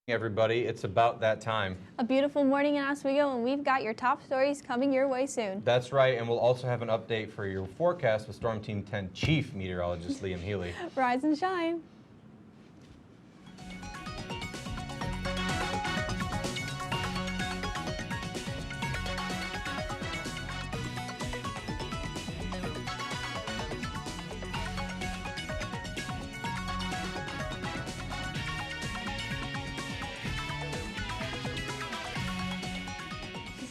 Everybody, it's about that time. A beautiful morning in Oswego, and we've got your top stories coming your way soon. That's right, and we'll also have an update for your forecast with Storm Team 10 Chief Meteorologist Liam Healy. Rise and shine.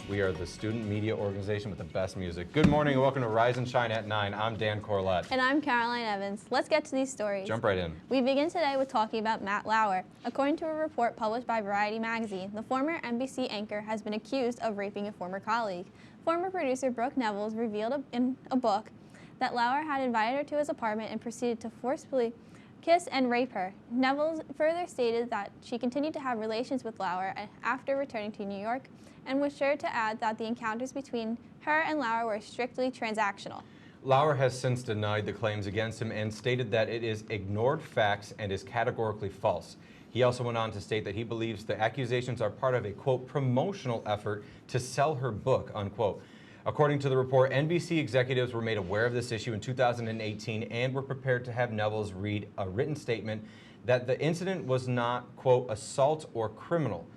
We are the student media organization with the best music. Good morning and welcome to Rise and Shine at 9. I'm Dan Corlett. And I'm Caroline Evans. Let's get to these stories. Jump right in. We begin today with talking about Matt Lauer. According to a report published by Variety magazine, the former NBC anchor has been accused of raping a former colleague. Former producer Brooke Nevels revealed in a book that Lauer had invited her to his apartment and proceeded to forcefully kiss and rape her. Nevels further stated that she continued to have relations with Lauer after returning to New York, and was sure to add that the encounters between her and Lauer were strictly transactional. Lauer has since denied the claims against him and stated that it is ignored facts and is categorically false. He also went on to state that he believes the accusations are part of a, quote, promotional effort to sell her book, unquote. According to the report, NBC executives were made aware of this issue in 2018 and were prepared to have Nevels read a written statement that the incident was not, quote, assault or criminal.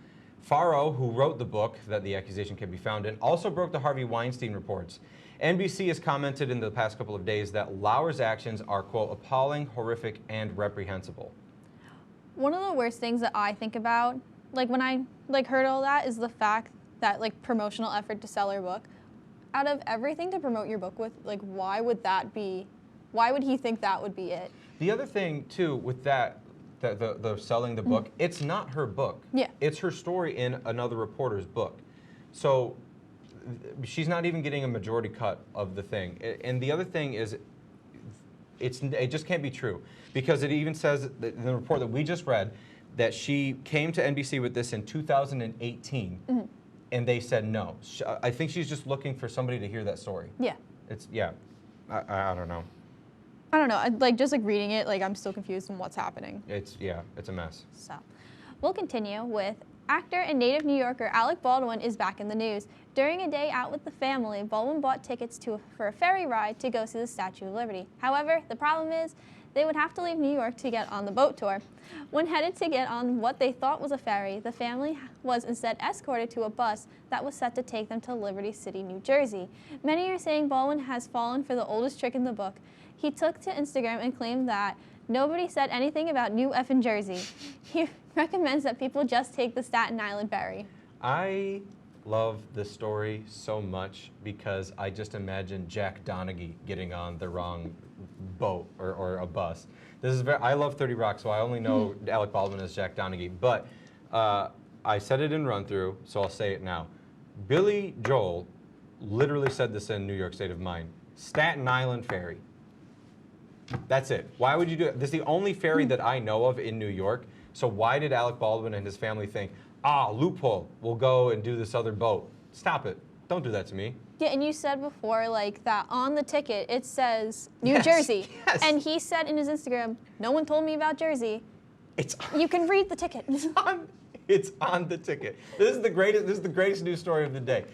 Farrow, who wrote the book that the accusation can be found in, also broke the Harvey Weinstein reports. NBC has commented in the past couple of days that Lauer's actions are, quote, appalling, horrific, and reprehensible. One of the worst things that I think about, when I heard all that, is the fact that promotional effort to sell her book. Out of everything to promote your book with, why would he think that would be it? The other thing too with that, the selling the book, it's not her book. Yeah. It's her story in another reporter's book. So she's not even getting a majority cut of the thing. And the other thing is, it just can't be true, because it even says in the report that we just read that she came to NBC with this in 2018, and they said no. I think she's just looking for somebody to hear that story. Yeah. I don't know. I don't know. Just reading it, I'm still confused on what's happening. It's a mess. So, we'll continue with actor and native New Yorker Alec Baldwin is back in the news. During a day out with the family, Baldwin bought tickets for a ferry ride to go see the Statue of Liberty. However, the problem is they would have to leave New York to get on the boat tour. When headed to get on what they thought was a ferry, the family was instead escorted to a bus that was set to take them to Liberty City, New Jersey. Many are saying Baldwin has fallen for the oldest trick in the book. He took to Instagram and claimed that nobody said anything about New Effin' Jersey. He recommends that people just take the Staten Island ferry. I love this story so much because I just imagine Jack Donaghy getting on the wrong boat or a bus. I love 30 Rock, so I only know Alec Baldwin as Jack Donaghy, but I said it in run through, so I'll say it now. Billy Joel literally said this in New York State of Mind. Staten Island ferry. That's it. Why would you do it? This is the only ferry that I know of in New York. So why did Alec Baldwin and his family think, loophole, we'll go and do this other boat? Stop it. Don't do that to me. Yeah, and you said before, that on the ticket, it says New Jersey. Yes. And he said in his Instagram, no one told me about Jersey. You can read the ticket. It's on the ticket. This is the greatest news story of the day.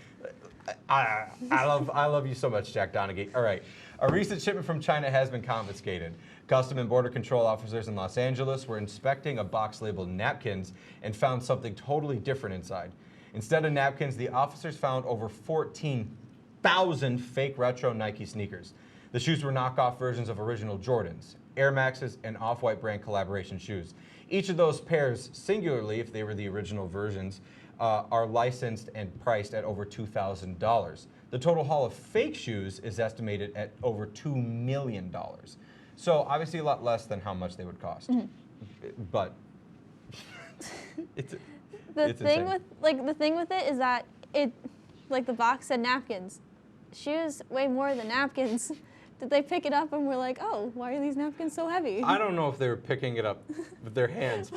I love you so much, Jack Donaghy. All right. A recent shipment from China has been confiscated. Custom and Border Control officers in Los Angeles were inspecting a box labeled napkins and found something totally different inside. Instead of napkins, the officers found over 14,000 fake retro Nike sneakers. The shoes were knockoff versions of original Jordans, Air Maxes, and Off-White brand collaboration shoes. Each of those pairs, singularly if they were the original versions, are licensed and priced at over $2,000. The total haul of fake shoes is estimated at over $2 million. So obviously a lot less than how much they would cost. But The thing with it is that the box said napkins. Shoes weigh more than napkins. Did they pick it up and were like, oh, why are these napkins so heavy? I don't know if they were picking it up with their hands,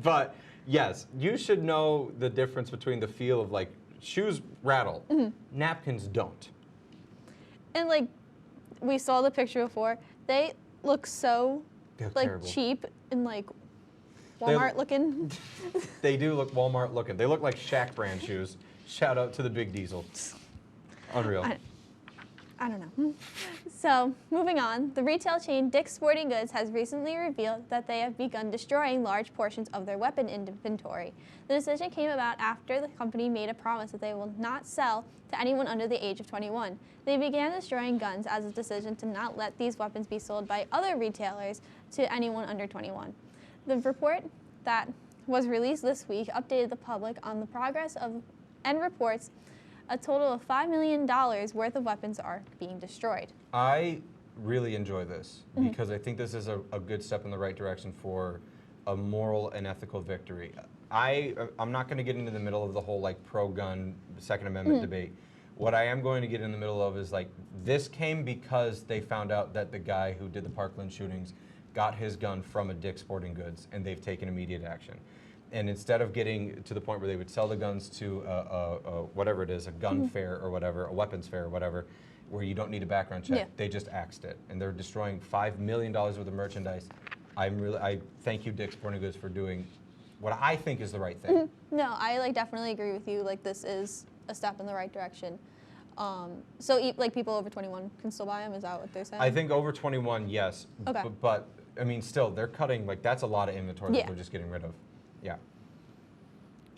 but yes, you should know the difference between the feel of shoes rattle, napkins don't. And we saw the picture before, they look so They look terrible. cheap and Walmart looking. They do look Walmart looking. They look like Shaq brand shoes. Shout out to the Big Diesel. Unreal. I don't know. So, moving on, the retail chain Dick's Sporting Goods has recently revealed that they have begun destroying large portions of their weapon inventory. The decision came about after the company made a promise that they will not sell to anyone under the age of 21. They began destroying guns as a decision to not let these weapons be sold by other retailers to anyone under 21. The report that was released this week updated the public on the progress of and reports a total of $5 million worth of weapons are being destroyed. I really enjoy this because I think this is a good step in the right direction for a moral and ethical victory. I'm not going to get into the middle of the whole like pro-gun Second Amendment debate. What I am going to get in the middle of is like this came because they found out that the guy who did the Parkland shootings got his gun from a Dick's Sporting Goods, and they've taken immediate action. And instead of getting to the point where they would sell the guns to whatever it is, a gun fair or whatever, a weapons fair or whatever, where you don't need a background check, they just axed it. And they're destroying $5 million worth of merchandise. I thank you, Dick's Sporting Goods, for doing what I think is the right thing. No, I definitely agree with you. Like, this is a step in the right direction. So like people over 21 can still buy them? Is that what they're saying? I think over 21, yes. Okay. But I mean, still, they're cutting, like, that's a lot of inventory that they're just getting rid of. Yeah.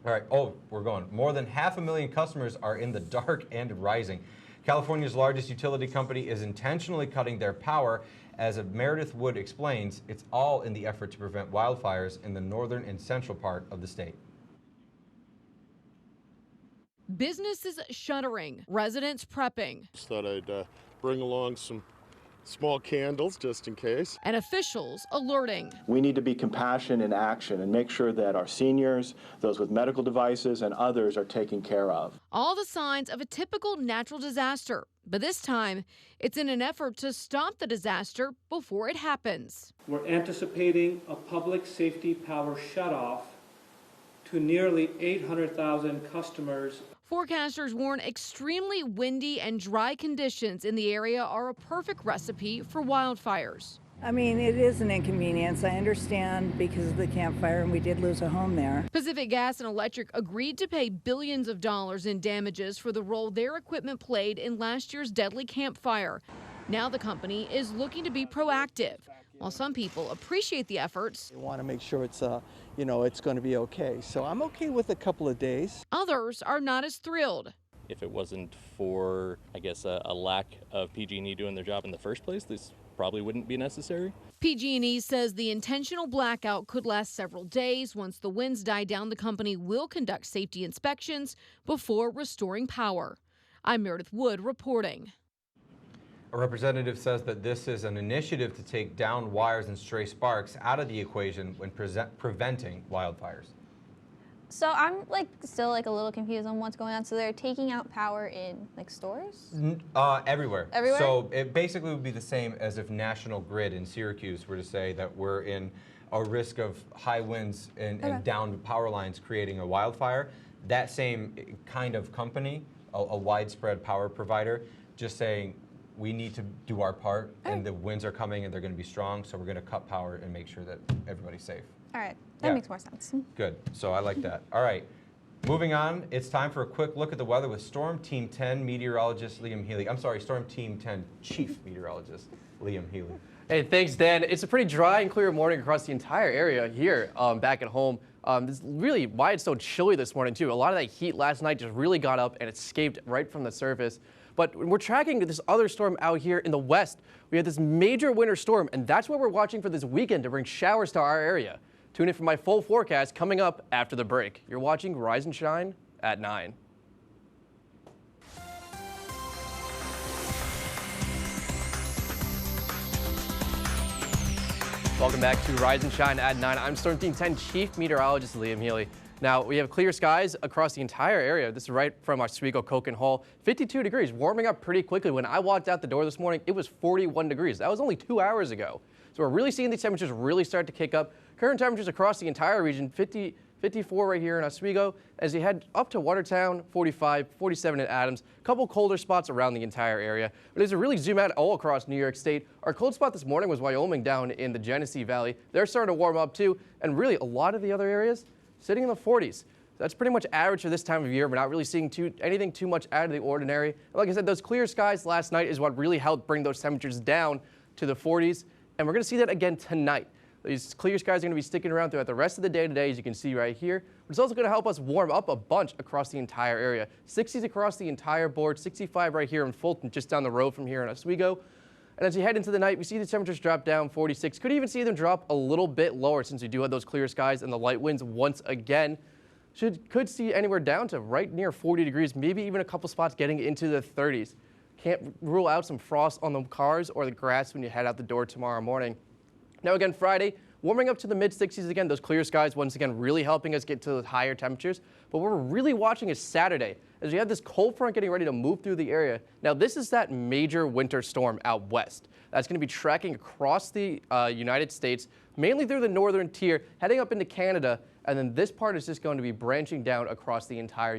All right. Oh, we're going. More than 500,000 customers are in the dark and rising. California's largest utility company is intentionally cutting their power. As Meredith Wood explains, it's all in the effort to prevent wildfires in the northern and central part of the state. Businesses shuttering, residents prepping. Just thought I'd bring along some small candles just in case. And officials alerting. We need to be compassionate in action and make sure that our seniors, those with medical devices, and others are taken care of. All the signs of a typical natural disaster. But this time, it's in an effort to stop the disaster before it happens. We're anticipating a public safety power shutoff to nearly 800,000 customers. Forecasters warn extremely windy and dry conditions in the area are a perfect recipe for wildfires. I mean, it is an inconvenience. I understand because of the campfire, and we did lose a home there. Pacific Gas and Electric agreed to pay billions of dollars in damages for the role their equipment played in last year's deadly campfire. Now the company is looking to be proactive. While some people appreciate the efforts, we want to make sure it's, it's going to be okay. So I'm okay with a couple of days. Others are not as thrilled. If it wasn't for, I guess, a lack of PG&E doing their job in the first place, this probably wouldn't be necessary. PG&E says the intentional blackout could last several days. Once the winds die down, the company will conduct safety inspections before restoring power. I'm Meredith Wood reporting. A representative says that this is an initiative to take down wires and stray sparks out of the equation when preventing wildfires. So I'm still a little confused on what's going on. So they're taking out power in stores? Everywhere. Everywhere? So it basically would be the same as if National Grid in Syracuse were to say that we're in a risk of high winds and downed power lines creating a wildfire. That same kind of company, a widespread power provider, just saying, we need to do our part, and the winds are coming and they're going to be strong, so we're going to cut power and make sure that everybody's safe. All right, that makes more sense. Good, so I like that. All right, moving on, it's time for a quick look at the weather with Storm Team 10 meteorologist Liam Healy. I'm sorry, Storm Team 10 chief meteorologist Liam Healy. Hey, thanks, Dan. It's a pretty dry and clear morning across the entire area here back at home. This is really why it's so chilly this morning, too. A lot of that heat last night just really got up and escaped right from the surface. But we're tracking this other storm out here in the west. We had this major winter storm, and that's what we're watching for this weekend to bring showers to our area. Tune in for my full forecast coming up after the break. You're watching Rise and Shine at 9. Welcome back to Rise and Shine at 9. I'm Storm Team 10 Chief Meteorologist Liam Healy. Now, we have clear skies across the entire area. This is right from Oswego, Coke Hall. 52 degrees, warming up pretty quickly. When I walked out the door this morning, it was 41 degrees. That was only 2 hours ago. So we're really seeing these temperatures really start to kick up. Current temperatures across the entire region, 54 right here in Oswego. As you head up to Watertown, 45, 47 in Adams. A couple colder spots around the entire area. But as you really zoom out all across New York State, our cold spot this morning was Wyoming down in the Genesee Valley. They're starting to warm up too. And really a lot of the other areas sitting in the 40s. That's pretty much average for this time of year. We're not really seeing anything too much out of the ordinary. And like I said, those clear skies last night is what really helped bring those temperatures down to the 40s. And we're going to see that again tonight. These clear skies are going to be sticking around throughout the rest of the day today, as you can see right here. But it's also going to help us warm up a bunch across the entire area. 60s across the entire board, 65 right here in Fulton, just down the road from here in Oswego. And as you head into the night, we see the temperatures drop down 46. Could even see them drop a little bit lower since we do have those clear skies and the light winds once again. Could see anywhere down to right near 40 degrees, maybe even a couple spots getting into the 30s. Can't rule out some frost on the cars or the grass when you head out the door tomorrow morning. Now again, Friday, warming up to the mid-60s again. Those clear skies once again really helping us get to the higher temperatures. But what we're really watching is Saturday, as we have this cold front getting ready to move through the area. Now this is that major winter storm out west. That's going to be tracking across the United States, mainly through the northern tier, heading up into Canada. And then this part is just going to be branching down across the entire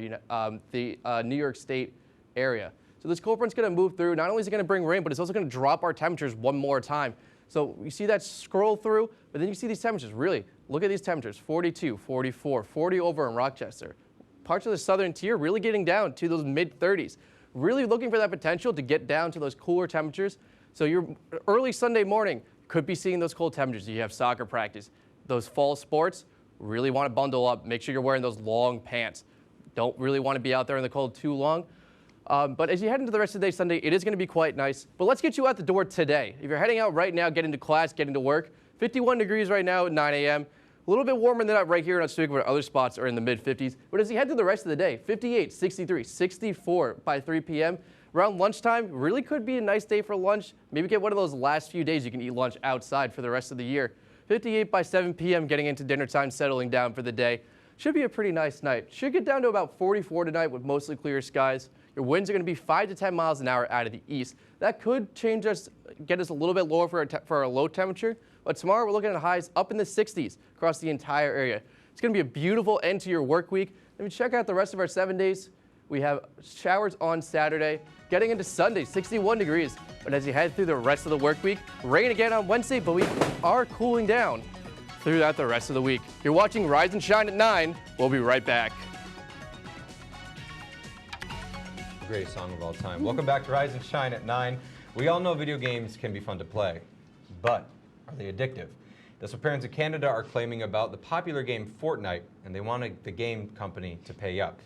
New York State area. So this cold front's going to move through. Not only is it going to bring rain, but it's also going to drop our temperatures one more time. So you see that scroll through, but then you see these temperatures. Really, look at these temperatures, 42, 44, 40 over in Rochester. Parts of the southern tier really getting down to those mid-30s. Really looking for that potential to get down to those cooler temperatures. So your early Sunday morning could be seeing those cold temperatures. You have soccer practice. Those fall sports, really want to bundle up. Make sure you're wearing those long pants. Don't really want to be out there in the cold too long. But as you head into the rest of the day Sunday, it is going to be quite nice. But let's get you out the door today. If you're heading out right now, getting to class, getting to work, 51 degrees right now at 9 a.m. A little bit warmer than that right here in Oswego, where other spots are in the mid-50s. But as you head through the rest of the day, 58, 63, 64 by 3 p.m. Around lunchtime, really could be a nice day for lunch. Maybe get one of those last few days you can eat lunch outside for the rest of the year. 58 by 7 p.m. getting into dinner time, settling down for the day. Should be a pretty nice night. Should get down to about 44 tonight with mostly clear skies. Your winds are going to be 5 to 10 miles an hour out of the east. That could change us, get us a little bit lower for our low temperature. But tomorrow we're looking at highs up in the 60s across the entire area. It's going to be a beautiful end to your work week. Let me check out the rest of our 7 days. We have showers on Saturday, getting into Sunday, 61 degrees. But as you head through the rest of the work week, rain again on Wednesday, but we are cooling down throughout the rest of the week. You're watching Rise and Shine at 9. We'll be right back. Greatest song of all time. Welcome back to Rise and Shine at 9. We all know video games can be fun to play, but are they addictive? That's what parents in Canada are claiming about the popular game Fortnite, and they want the game company to pay up.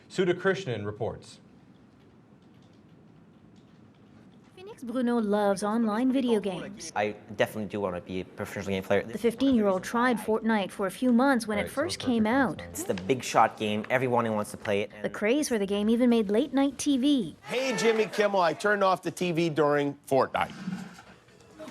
Sudha Krishnan reports. Phoenix Bruno loves online video games. I definitely do want to be a professional game player. The 15-year-old tried Fortnite for a few months when it first came out. It's the big shot game. Everyone wants to play it. The craze for the game even made late-night TV. Hey, Jimmy Kimmel, I turned off the TV during Fortnite.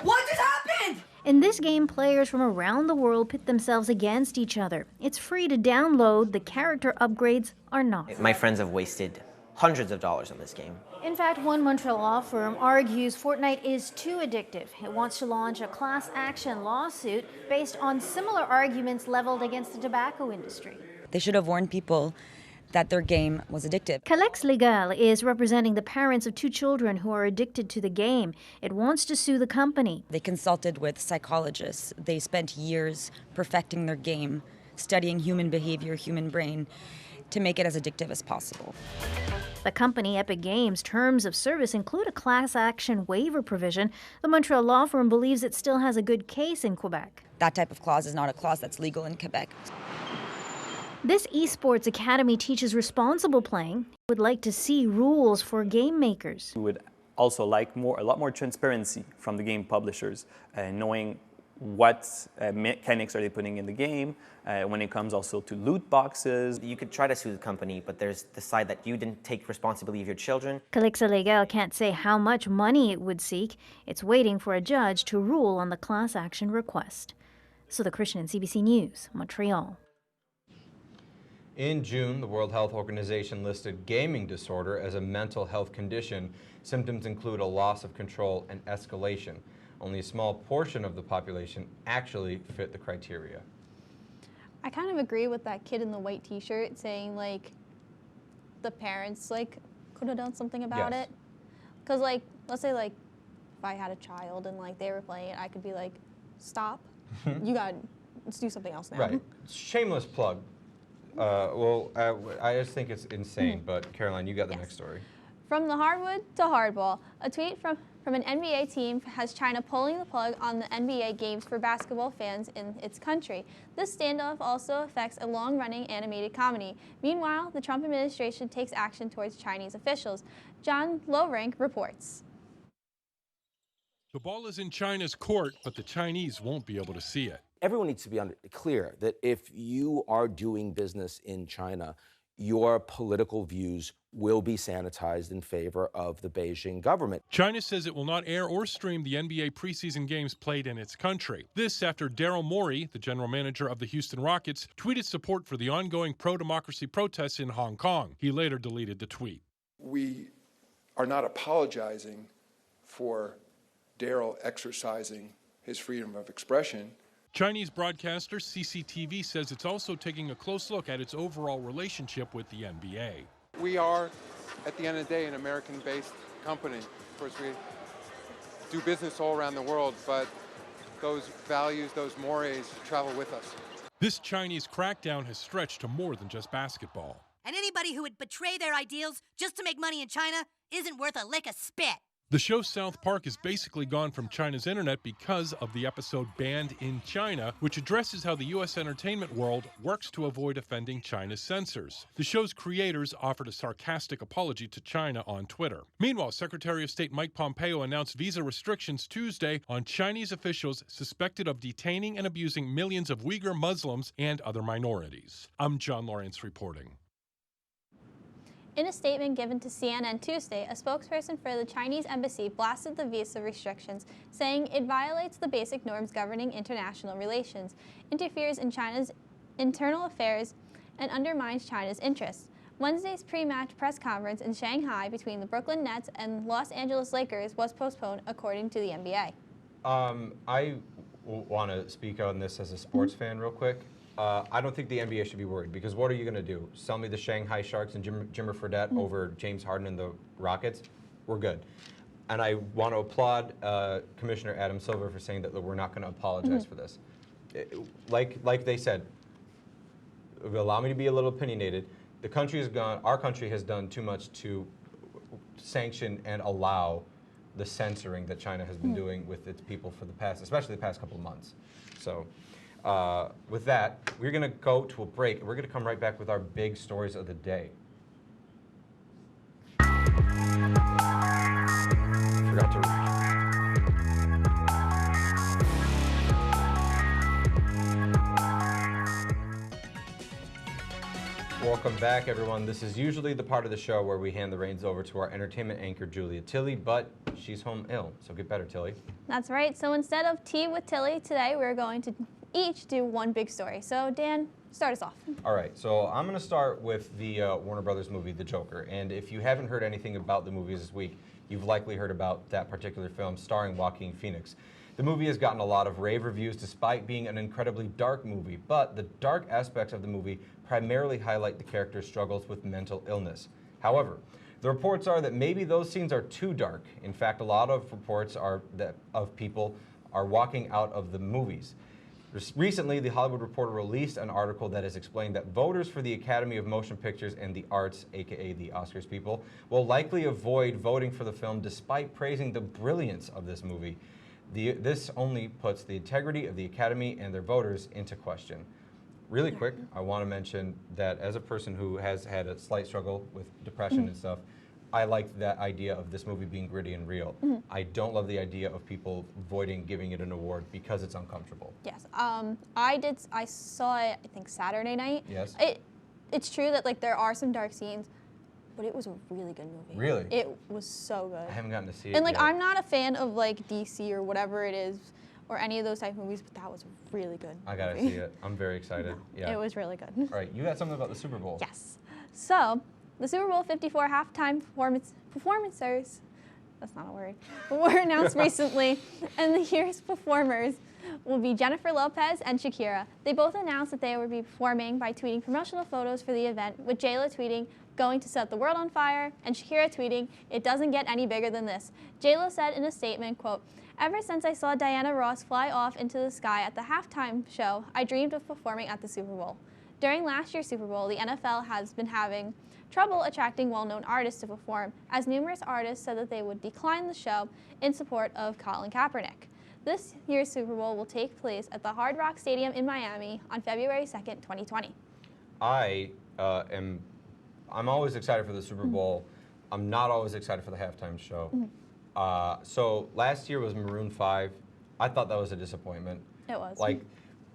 What just happened? In this game, players from around the world pit themselves against each other. It's free to download. The character upgrades are not. My friends have wasted hundreds of dollars on this game. In fact, one Montreal law firm argues Fortnite is too addictive. It wants to launch a class action lawsuit based on similar arguments leveled against the tobacco industry. They should have warned people that their game was addictive. Calex Legal is representing the parents of 2 children who are addicted to the game. It wants to sue the company. They consulted with psychologists. They spent years perfecting their game, studying human behavior, human brain, to make it as addictive as possible. The company Epic Games' terms of service include a class action waiver provision. The Montreal law firm believes it still has a good case in Quebec. That type of clause is not a clause that's legal in Quebec. This esports academy teaches responsible playing. Would like to see rules for game makers. We would also like a lot more transparency from the game publishers, knowing what mechanics are they putting in the game, when it comes also to loot boxes. You could try to sue the company, but there's the side that you didn't take responsibility of your children. Calexa Legal can't say how much money it would seek. It's waiting for a judge to rule on the class action request. Sudha Krishnan, CBC News, Montreal. In June, the World Health Organization listed gaming disorder as a mental health condition. Symptoms include a loss of control and escalation. Only a small portion of the population actually fit the criteria. I kind of agree with that kid in the white T-shirt saying like the parents like could have done something about Yes. it. Because like let's say like if I had a child and like they were playing it, I could be like, stop, let's do something else now. Right. Shameless plug. I just think it's insane. But Caroline, you got the next story. From the hardwood to hardball, a tweet from an NBA team has China pulling the plug on the NBA games for basketball fans in its country. This standoff also affects a long-running animated comedy. Meanwhile, the Trump administration takes action towards Chinese officials. John Lorank reports. The ball is in China's court, but the Chinese won't be able to see it. Everyone needs to be clear that if you are doing business in China, your political views will be sanitized in favor of the Beijing government. China says it will not air or stream the NBA preseason games played in its country. This after Daryl Morey, the general manager of the Houston Rockets, tweeted support for the ongoing pro-democracy protests in Hong Kong. He later deleted the tweet. We are not apologizing for Daryl exercising his freedom of expression. Chinese broadcaster CCTV says it's also taking a close look at its overall relationship with the NBA. We are, at the end of the day, an American-based company. Of course, we do business all around the world, but those values, those mores travel with us. This Chinese crackdown has stretched to more than just basketball. And anybody who would betray their ideals just to make money in China isn't worth a lick of spit. The show South Park has basically gone from China's internet because of the episode Banned in China, which addresses how the U.S. entertainment world works to avoid offending China's censors. The show's creators offered a sarcastic apology to China on Twitter. Meanwhile, Secretary of State Mike Pompeo announced visa restrictions Tuesday on Chinese officials suspected of detaining and abusing millions of Uyghur Muslims and other minorities. I'm John Lawrence reporting. In a statement given to CNN Tuesday, a spokesperson for the Chinese embassy blasted the visa restrictions, saying it violates the basic norms governing international relations, interferes in China's internal affairs, and undermines China's interests. Wednesday's pre-match press conference in Shanghai between the Brooklyn Nets and Los Angeles Lakers was postponed, according to the NBA. I want to speak on this as a sports fan real quick. I don't think the NBA should be worried, because what are you going to do? Sell me the Shanghai Sharks and Jimmer Fredette over James Harden and the Rockets? We're good. And I want to applaud Commissioner Adam Silver for saying that we're not going to apologize for this. Like they said, allow me to be a little opinionated. The country has gone. Our country has done too much to sanction and allow the censoring that China has been doing with its people for the past, especially the past couple of months. So. With that, we're going to go to a break. We're going to come right back with our big stories of the day. Forgot to. Welcome back, everyone. This is usually the part of the show where we hand the reins over to our entertainment anchor, Julia Tilley, but she's home ill, so get better, Tilly. That's right. So instead of Tea with Tilly, today we're going to each do one big story. So Dan, start us off. All right, so I'm going to start with the Warner Brothers movie, The Joker. And if you haven't heard anything about the movies this week, you've likely heard about that particular film starring Joaquin Phoenix. The movie has gotten a lot of rave reviews despite being an incredibly dark movie, but the dark aspects of the movie primarily highlight the character's struggles with mental illness. However, the reports are that maybe those scenes are too dark. In fact, a lot of reports are that of people are walking out of the movies. Recently, The Hollywood Reporter released an article that has explained that voters for the Academy of Motion Pictures and the Arts, aka the Oscars people, will likely avoid voting for the film despite praising the brilliance of this movie. This only puts the integrity of the Academy and their voters into question. Really quick, I want to mention that as a person who has had a slight struggle with depression and stuff, I like that idea of this movie being gritty and real. I don't love the idea of people avoiding giving it an award because it's uncomfortable. Yes, I saw it, I think, Saturday night. Yes. It's true that like there are some dark scenes, but it was a really good movie. Really? It was so good. I haven't gotten to see it And like yet. I'm not a fan of like DC or whatever it is, or any of those type of movies, but that was really good. I gotta see it. I'm very excited. Yeah. It was really good. All right, you had something about the Super Bowl. Yes. So, the Super Bowl 54 halftime performers, that's not a word, were announced recently, and the year's performers will be Jennifer Lopez and Shakira. They both announced that they would be performing by tweeting promotional photos for the event, with J.Lo tweeting, "Going to set the world on fire," and Shakira tweeting, "It doesn't get any bigger than this." J.Lo said in a statement, quote, "Ever since I saw Diana Ross fly off into the sky at the halftime show, I dreamed of performing at the Super Bowl." During last year's Super Bowl, the NFL has been having trouble attracting well-known artists to perform, as numerous artists said that they would decline the show in support of Colin Kaepernick. This year's Super Bowl will take place at the Hard Rock Stadium in Miami on February 2nd, 2020. I'm always excited for the Super Bowl. I'm not always excited for the halftime show. So last year was Maroon 5. I thought that was a disappointment. It was. Like,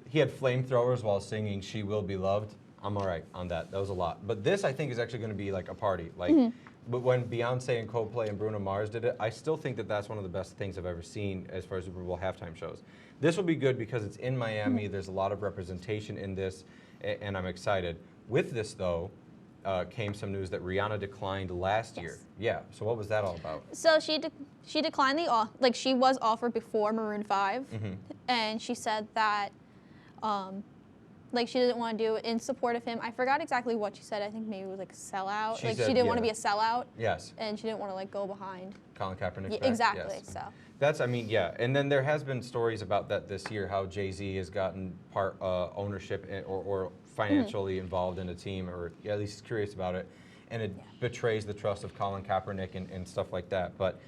he had flamethrowers while singing "She Will Be Loved." I'm all right on that. That was a lot. But this, I think, is actually going to be like a party. Like, but when Beyonce and Coldplay and Bruno Mars did it, I still think that that's one of the best things I've ever seen as far as Super Bowl halftime shows. This will be good because it's in Miami. There's a lot of representation in this, and I'm excited. With this, though, came some news that Rihanna declined last year. Yeah. So what was that all about? So she declined the she was offered before Maroon 5, and she said that she didn't want to do it in support of him. I forgot exactly what she said. I think maybe it was like sellout. She didn't want to be a sellout. Yes. And she didn't want to go behind Colin Kaepernick. Yeah, exactly. Yes. So. That's, yeah. And then there has been stories about that this year, how Jay-Z has gotten part ownership or financially involved in a team, or at least curious about it, and it betrays the trust of Colin Kaepernick and stuff like that. But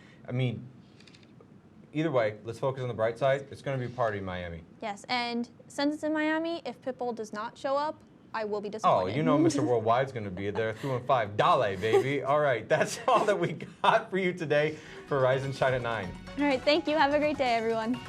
either way, let's focus on the bright side. It's going to be a party in Miami. Yes, and since it's in Miami, if Pitbull does not show up, I will be disappointed. Oh, you know Mr. Worldwide's going to be there. 315, Dale, baby. All right, that's all that we got for you today for Rise and Shine at 9. All right, thank you. Have a great day, everyone.